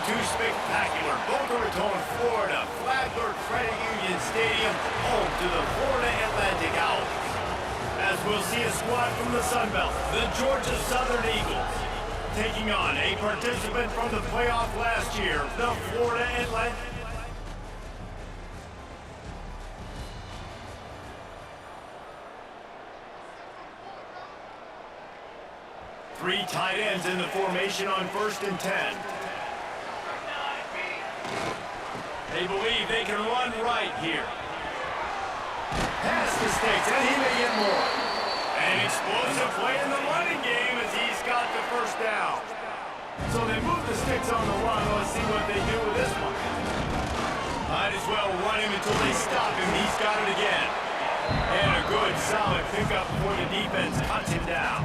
too spectacular. Boca Raton, Florida. Flagler Credit Union Stadium, home to the Florida Atlantic Owls. As we'll see a squad from the Sun Belt, the Georgia Southern Eagles, taking on a participant from the playoff last year, the Florida Atlantic. Three tight ends in the formation on 1st and 10. They believe they can run right here. Pass to Sticks, and he may get more. An explosive play in the running game as he's got the first down. So they move the Sticks on the run. Let's see what they do with this one. Might as well run him until they stop him. He's got it again. And a good, solid pickup before the defense cuts him down.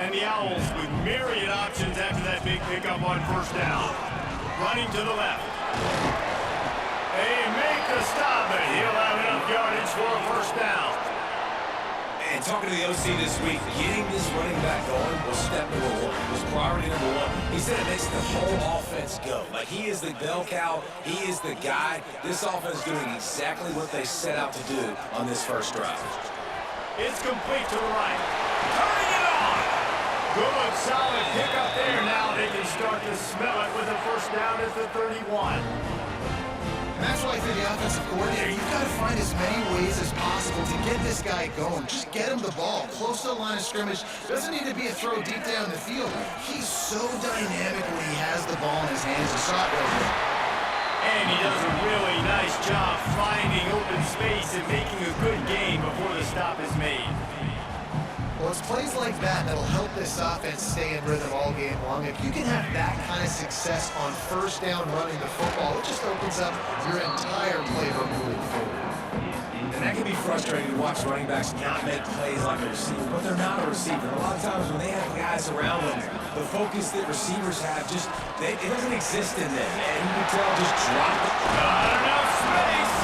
And the Owls with myriad options after that big pickup on 1st down. Running to the left. They make the stop, but he'll have enough yardage for a 1st down. And talking to the OC this week, getting this running back going was step number 1, was priority number 1. He said it makes the whole offense go. Like, he is the bell cow, he is the guy. This offense is doing exactly what they set out to do on this first drive. It's complete to the right. Turning it on! Good, solid pickup there. Now they can start to smell it with the 1st down at the 31. And that's why for the offensive coordinator, you've got to find as many ways as possible to get this guy going. Just get him the ball close to the line of scrimmage. Doesn't need to be a throw deep down the field. He's so dynamic when he has the ball in his hands. You saw it right there. And he does a really nice job finding open space and making a good gain before the stop is made. Well, it's plays like that that'll help this offense stay in rhythm all game long. If you can have that kind of success on 1st down running the football, it just opens up your entire playbook moving forward. And that can be frustrating to watch running backs not make plays like a receiver, but they're not a receiver. A lot of times when they have guys around them, the focus that receivers have it doesn't exist in them. And you can tell just drop it. Not enough space.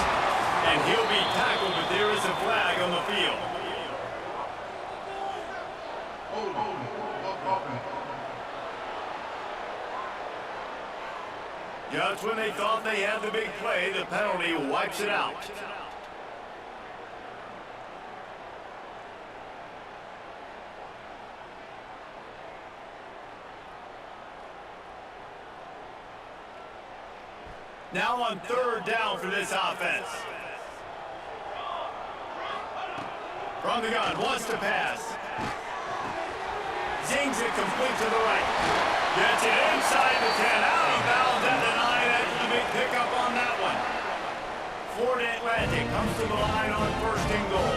And he'll be tackled, but there is a flag on the field. Just when they thought they had the big play, the penalty wipes it out. Now on 3rd down for this offense. From the gun, wants to pass. Zings it complete to the right. Gets it inside the 10, out of bounds at the 9. That's the big pickup on that one. Florida Atlantic comes to the line on 1st and goal.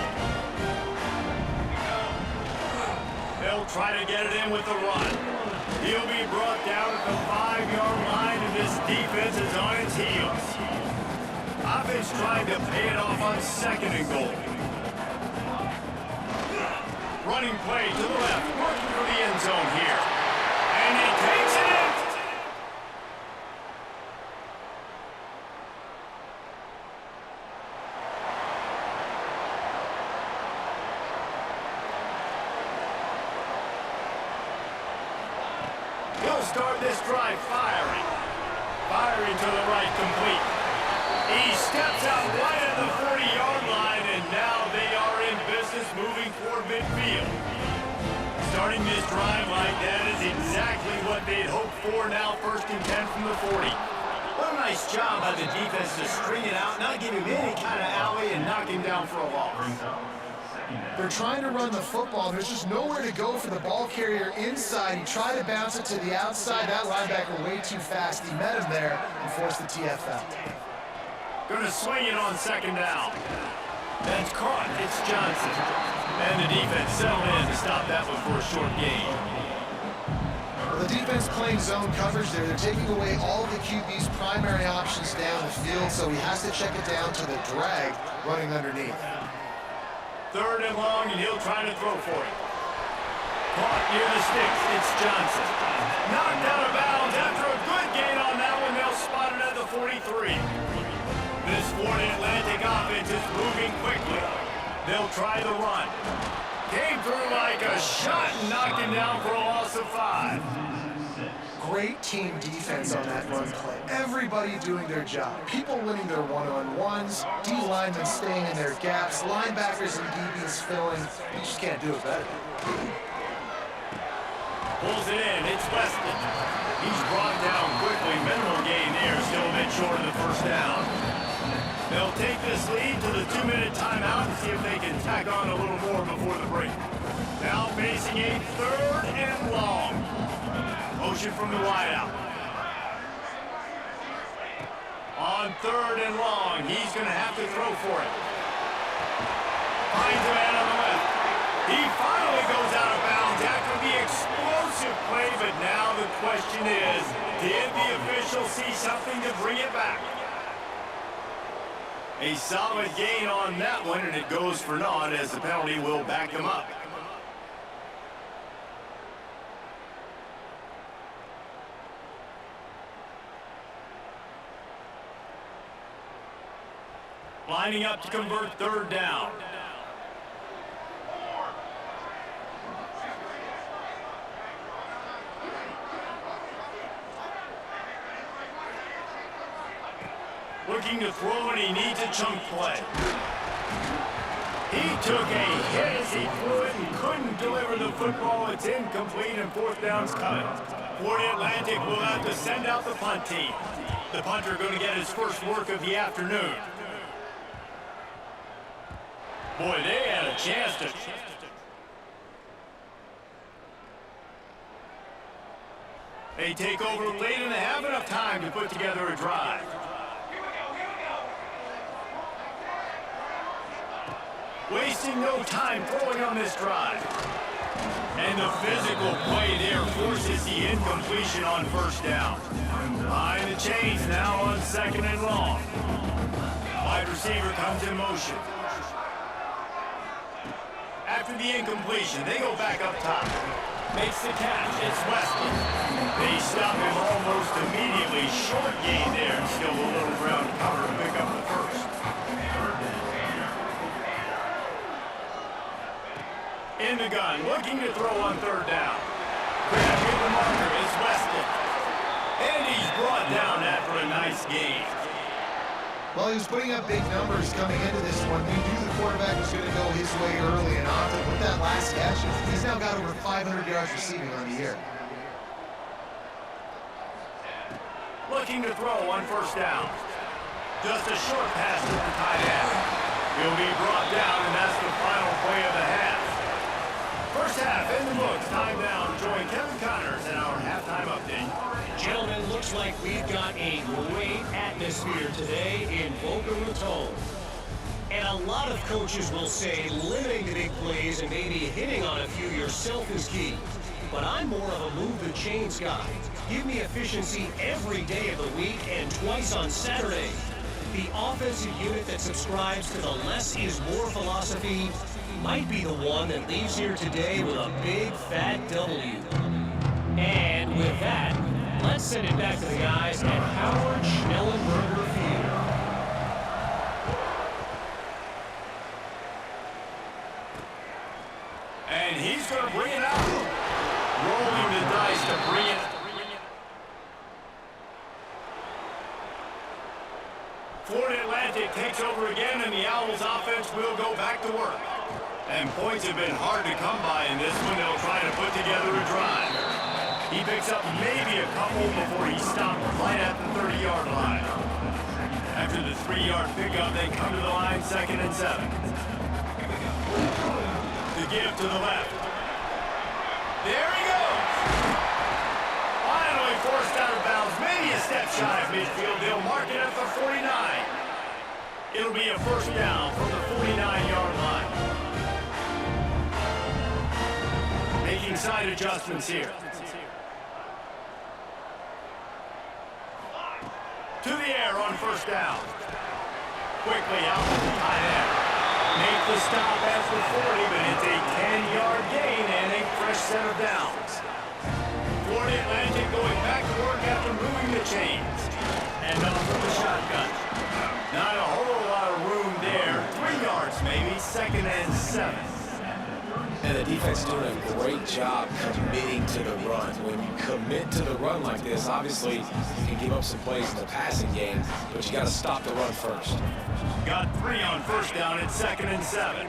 They'll try to get it in with the run. He'll be brought down at the 5-yard line, and this defense is on its heels. Offense trying to pay it off on 2nd and goal. Running play to the left, working for the end zone here. And he takes it in. He'll start this drive firing. Firing to the right, complete. He steps out right at the 40-yard line, and now they are in business moving toward midfield. Starting this drive like that is exactly what they'd hoped for. Now 1st and 10 from the 40. What a nice job by the defense to string it out, not give him any kind of alley, and knock him down for a loss. They're trying to run the football. There's just nowhere to go for the ball carrier inside. He tried to bounce it to the outside. That linebacker way too fast. He met him there and forced the TFL. Going to swing it on 2nd down. That's caught. It's Johnson. And the defense settled in to stop that one for a short gain. Well, the defense playing zone coverage there. They're taking away all the QB's primary options down the field, so he has to check it down to the drag running underneath. 3rd and long, and he'll try to throw for it. Caught near the sticks. It's Johnson. Knocked out of bounds after a good gain on that one. They'll spot it at the 43. This Florida Atlantic offense is moving quickly. They'll try the run. Came through like a shot and knocked him down for a loss of 5. great team defense on that run play. Everybody doing their job. People winning their one-on-ones, D linemen staying in their gaps, linebackers and DBs filling. You just can't do it better. Pulls it in. It's Weston. He's brought down quickly. Minimal gain there. Still a bit short of the first down. They'll take this lead to the 2-minute timeout and see if they can tack on a little more before the break. Now facing a 3rd and long. Motion from the wideout. On 3rd and long, he's going to have to throw for it. Finds a man on the left. He finally goes out of bounds after the explosive play, but now the question is, did the official see something to bring it back? A solid gain on that one, and it goes for naught as the penalty will back him up. Lining up to convert 3rd down. Looking to throw, and he needs a chunk play. He took a hit as he threw it and couldn't deliver the football. It's incomplete, and 4th down's coming. Florida Atlantic will have to send out the punt team. The punter going to get his first work of the afternoon. Boy, they had a chance to... They take over late and they have enough time to put together a drive. Wasting no time throwing on this drive. And the physical play there forces the incompletion on 1st down. Behind the chains now on 2nd and long. Wide receiver comes in motion. After the incompletion, they go back up top. Makes the catch. It's Weston. They stop him almost immediately. Short gain there, and still a little ground cover to pick up the first. In the gun, looking to throw on 3rd down. Grab with the marker. It's Weston. And he's brought down after a nice gain. Well, he was putting up big numbers coming into this one. We knew the quarterback was going to go his way early and often. With that last catch, he's now got over 500 yards receiving on the year. Looking to throw on 1st down. Just a short pass to the tight end. He'll be brought down, and that's the final play of the half. First half in the books. Time down. Join Kevin Connors in our halftime update. Gentlemen, looks like we've got a great atmosphere today in Boca Raton. And a lot of coaches will say limiting the big plays and maybe hitting on a few yourself is key. But I'm more of a move the chains guy. Give me efficiency every day of the week and twice on Saturday. The offensive unit that subscribes to the less is more philosophy might be the one that leaves here today with a big fat W. And with that, let's send it back to the guys at Howard Schnellenberger Field. And he's going to bring it out. Rolling the dice to bring it. Florida Atlantic takes over again, and the Owls offense will go back to work. And points have been hard to come by in this one. They'll try to put together a drive. He picks up maybe a couple before he stopped right at the 30-yard line. After the 3-yard pickup, they come to the line 2nd and 7. The give to the left. There he goes. Finally forced out of bounds. Maybe a step shy of midfield. They'll mark it at the 49. It'll be a 1st down from the 49-yard line. Making side adjustments here. To the air on 1st down. Quickly out to the tight end. Make the stop at the 40, but it's a 10-yard gain and a fresh set of downs. Florida Atlantic going back to work after moving the chains. And off with the shotgun. Not a whole lot of room there. 3 yards maybe, 2nd and 7. And the defense is doing a great job committing to the run. When you commit to the run like this, obviously you can give up some plays in the passing game, but you got to stop the run first. Got 3 on first down at 2nd and 7.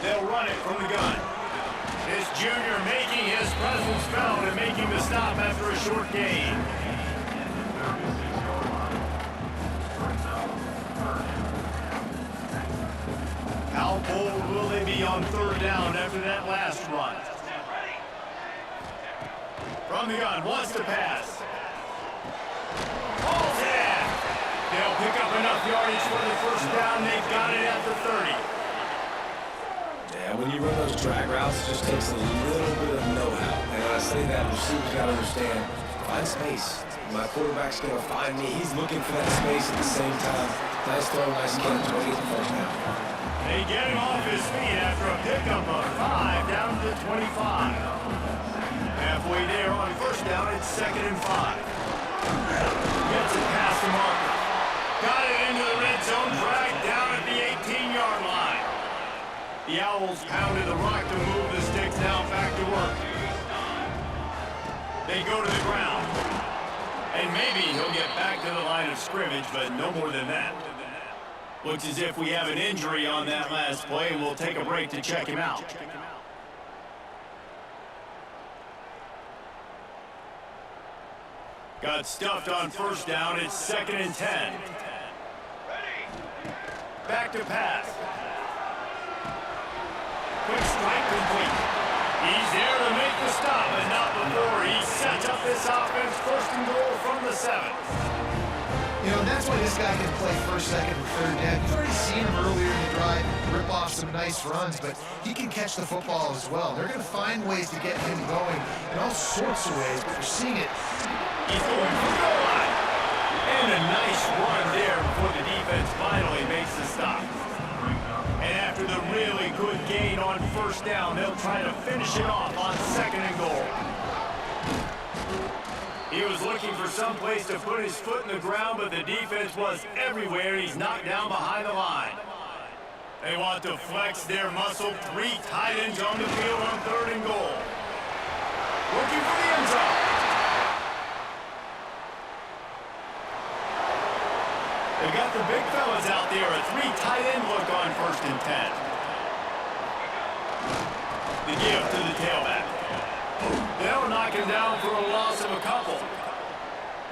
They'll run it from the gun. This junior making his presence felt and making the stop after a short gain. How bold will they be on 3rd down after that last run? From the gun, wants to pass. Ball's in. They'll pick up enough yardage for the first down. They've got it at the 30. Yeah, when you run those drag routes, it just takes a little bit of know-how. And when I say that, receivers got to understand, find space. My quarterback's going to find me. He's looking for that space at the same time. Nice throw, nice catch, 20th first down. They get him off his feet after a pickup of 5 down to the 25. Halfway there on first down, it's 2nd and 5. Gets it past the marker. Got it into the red zone, dragged down at the 18-yard line. The Owls pounded the rock to move the sticks now back to work. They go to the ground. And maybe he'll get back to the line of scrimmage, but no more than that. Looks as if we have an injury on that last play, and we'll take a break to check him out. Got stuffed on first down. It's 2nd and 10. Back to pass. Quick strike complete. He's there to make the stop, but not before he sets up this offense 1st and goal from the 7. You know, that's why this guy can play 1st, 2nd, and 3rd down. You've already seen him earlier in the drive rip off some nice runs, but he can catch the football as well. They're going to find ways to get him going in all sorts of ways, but we're seeing it. He's going for the goal line. And a nice run there before the defense finally makes the stop. And after the really good gain on first down, they'll try to finish it off on 2nd and goal. He was looking for some place to put his foot in the ground, but the defense was everywhere. He's knocked down behind the line. They want to flex their muscle. 3 tight ends on the field on 3rd and goal. Looking for the end zone. They got the big fellas out there. A 3 tight end look on 1st and 10. The give to the tailback. They'll knock him down for a loss of a couple.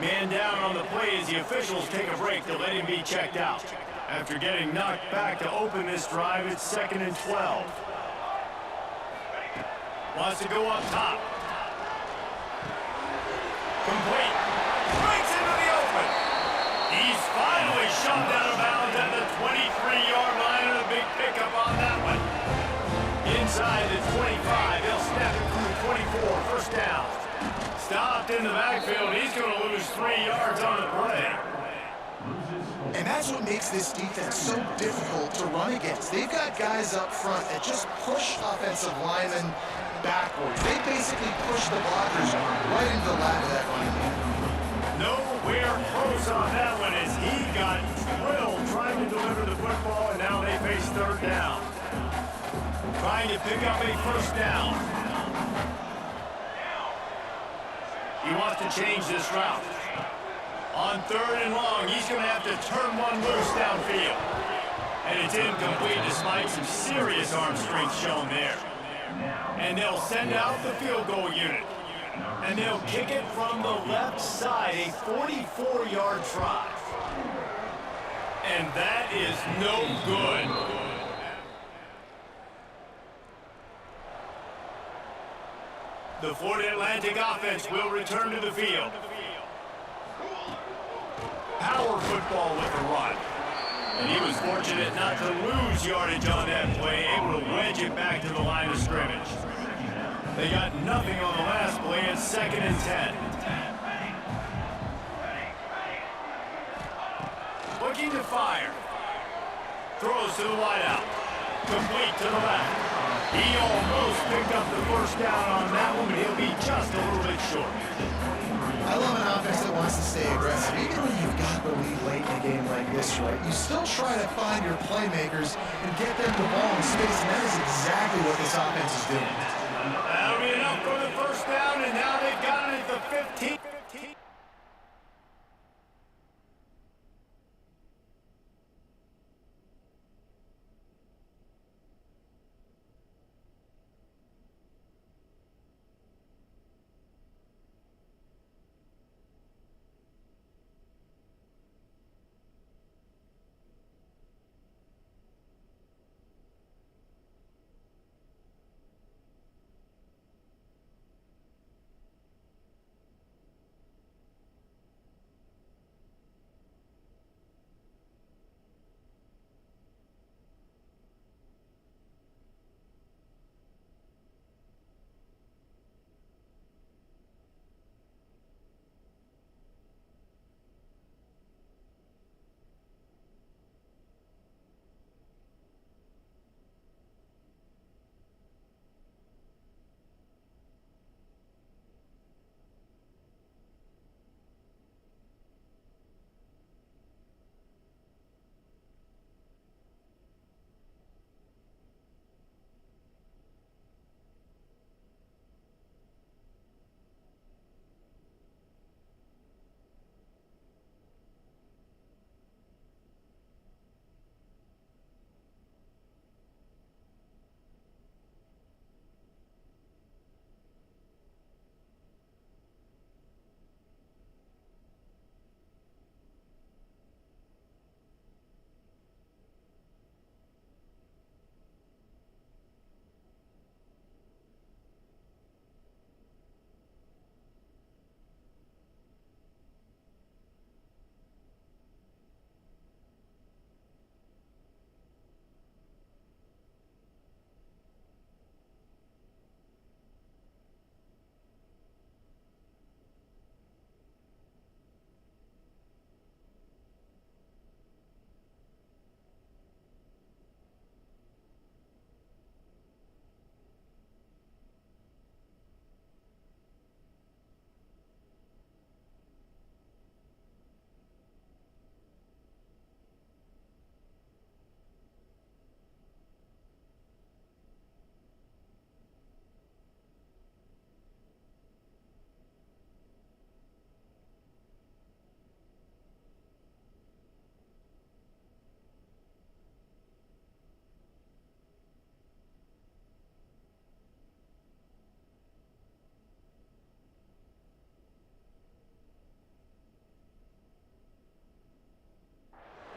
Man down on the play as the officials take a break to let him be checked out. After getting knocked back to open this drive, it's 2nd and 12. Wants to go up top. Complete. Breaks into the open. He's finally shoved out of bounds at the 23-yard line, and a big pickup on that one. Inside the 25, they'll snap it from the 24, 1st down. Stopped in the backfield. He's going to lose 3 yards on the play. And that's what makes this defense so difficult to run against. They've got guys up front that just push offensive linemen backwards. They basically push the blockers right into the lap of that running game. Nowhere close on that one as he got drilled trying to deliver the football, and now they face 3rd down. Trying to pick up a 1st down. He wants to change this route. On 3rd and long, he's going to have to turn one loose downfield. And it's incomplete despite some serious arm strength shown there. And they'll send out the field goal unit. And they'll kick it from the left side, a 44-yard try. And that is no good. The Florida Atlantic offense will return to the field. Power football with a run. And he was fortunate not to lose yardage on that play, able to wedge it back to the line of scrimmage. They got nothing on the last play. It's 2nd and 10. Looking to fire. Throws to the wideout. Complete to the left. He almost picked up the first down on that one, but he'll be just a little bit short. I love an offense that wants to stay aggressive. Even when you've got the lead late in a game like this, right, you still try to find your playmakers and get them the ball in space, and that is exactly what this offense is doing. That'll be enough for the first down, and now they've got it at the 15.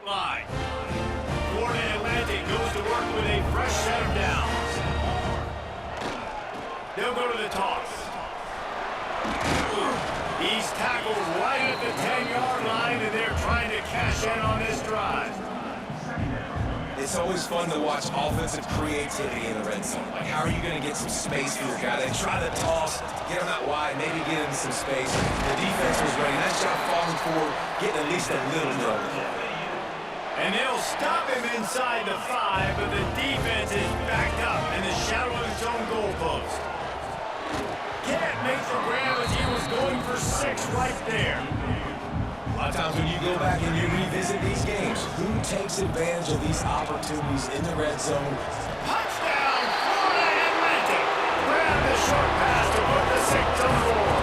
Line. Florida Atlantic goes to work with a fresh set of downs. They'll go to the toss. He's tackled right at the 10-yard line, and they're trying to cash in on this drive. It's always fun to watch offensive creativity in the red zone. Like, how are you going to get some space for your guy? They try to toss, get him out wide, maybe get him some space. The defense was ready. Nice job falling forward, getting at least a little bit of the play. And they'll stop him inside the 5, but the defense is backed up in the shadow of his own goalpost. Can't make the grab as he was going for 6 right there. A lot of times when you go back and you revisit these games, who takes advantage of these opportunities in the red zone? Touchdown, Florida Atlantic! Grab the short pass to put the 6 on the board.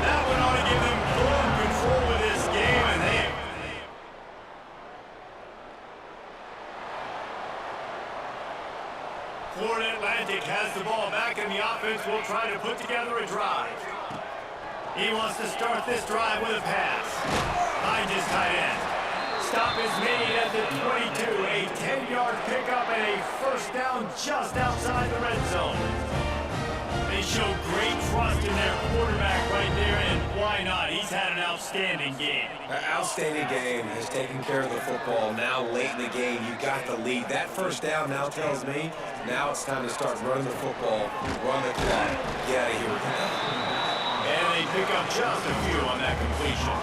That one ought to give them full control of this game, and they... Florida Atlantic has the ball back, and the offense will try to put together a drive. He wants to start this drive with a pass. Find his tight end. Stop is made at the 22. A 10-yard pickup and a first down just outside the red zone. They show great trust in their quarterback right there, and why not? He's had an outstanding game. An outstanding game. Has taken care of the football. Now late in the game, you got the lead. That first down now tells me now it's time to start running the football, run the clock, get out of here with that. And they pick up just a few on that completion.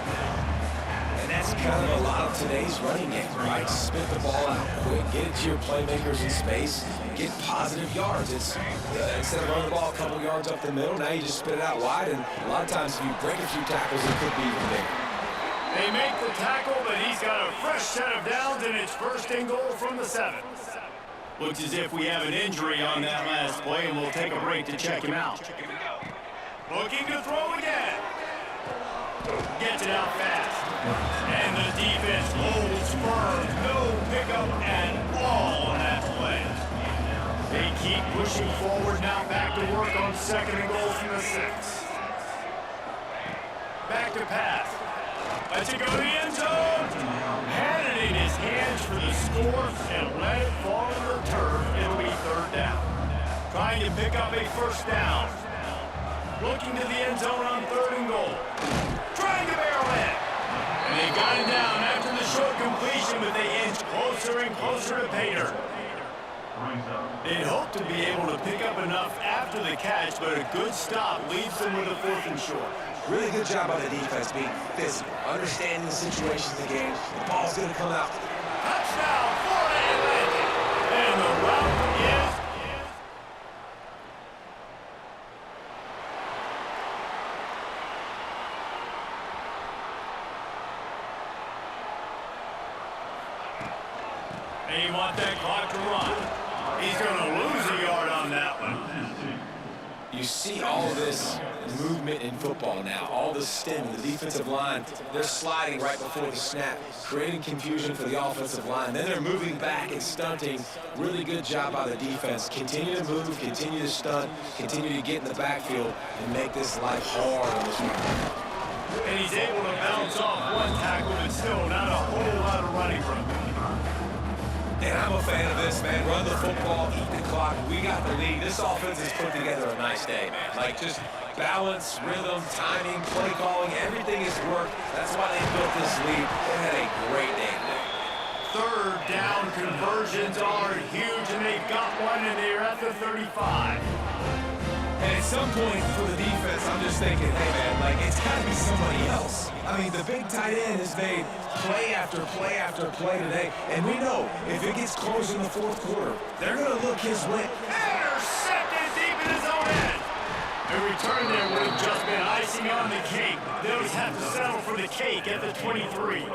And that's kind of a lot of today's running game, right? Spit the ball out quick, get it to your playmakers in space, get positive yards. It's instead of running the ball a couple yards up the middle, now you just spit it out wide, and a lot of times if you break a few tackles, it could be even bigger. They make the tackle, but he's got a fresh set of downs, and it's first and goal from the 7. Looks as if we have an injury on that last play, and we'll take a break to check him out. Looking to throw again. Gets it out fast. And the defense holds firm. No pickup at all on that play. They keep pushing forward now. Back to work on second and goal from the 6. Back to pass. Let's it go to the end zone. Had it in his hands for the score and let it fall to the turf. It'll be third down. Trying to pick up a first down. Looking to the end zone on third and goal. Trying to barrel in. And they got him down after the short completion, but they inch closer and closer to pay dirt. They'd hope to be able to pick up enough after the catch, but a good stop leaves them with a 4th and short. Really good job by the defense being physical, understanding the situations of the game. The ball's going to come out. Touchdown, Florida Atlantic. And the route is... They want that clock to run. He's going to lose a yard on that one. You see all this movement in football now, all the stem, the defensive line, they're sliding right before the snap, creating confusion for the offensive line. Then they're moving back and stunting. Really good job by the defense. Continue to move, continue to stunt, continue to get in the backfield and make this life hard on this one. And he's able to bounce off one tackle, but still not a whole lot of running room. And I'm a fan of this, man. Run the football, eat the clock. We got the lead. This offense has put together a nice day, man. Like, just balance, rhythm, timing, play calling, everything has worked. That's why they built this lead. They had a great day today. Third down conversions are huge, and they've got one, and they're at the 35. And at some point for the defense, I'm just thinking, hey, man, like, it's got to be somebody else. I mean, the big tight end has made play after play after play today. And we know if it gets close in the 4th quarter, they're going to look his way. Intercepted deep in his own end. The return there would have just been icing on the cake. They'll just have to settle for the cake at the 23.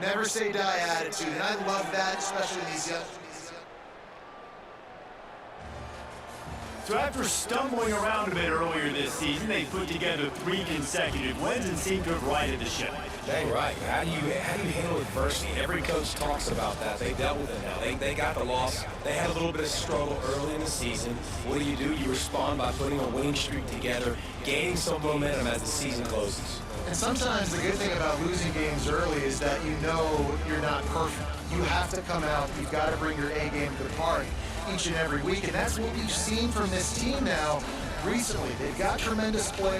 Never say die attitude, and I love that, especially these young. So after stumbling around a bit earlier this season, they put together 3 consecutive wins and seem to have righted the ship. Dang right. How do you handle adversity? Every coach talks about that. They dealt with it now. They got the loss. They had a little bit of struggle early in the season. What do? You respond by putting a winning streak together, gaining some momentum as the season closes. And sometimes the good thing about losing games early is that you know you're not perfect. You have to come out. You've got to bring your A game to the party each and every week. And that's what we've seen from this team now recently. They've got tremendous players.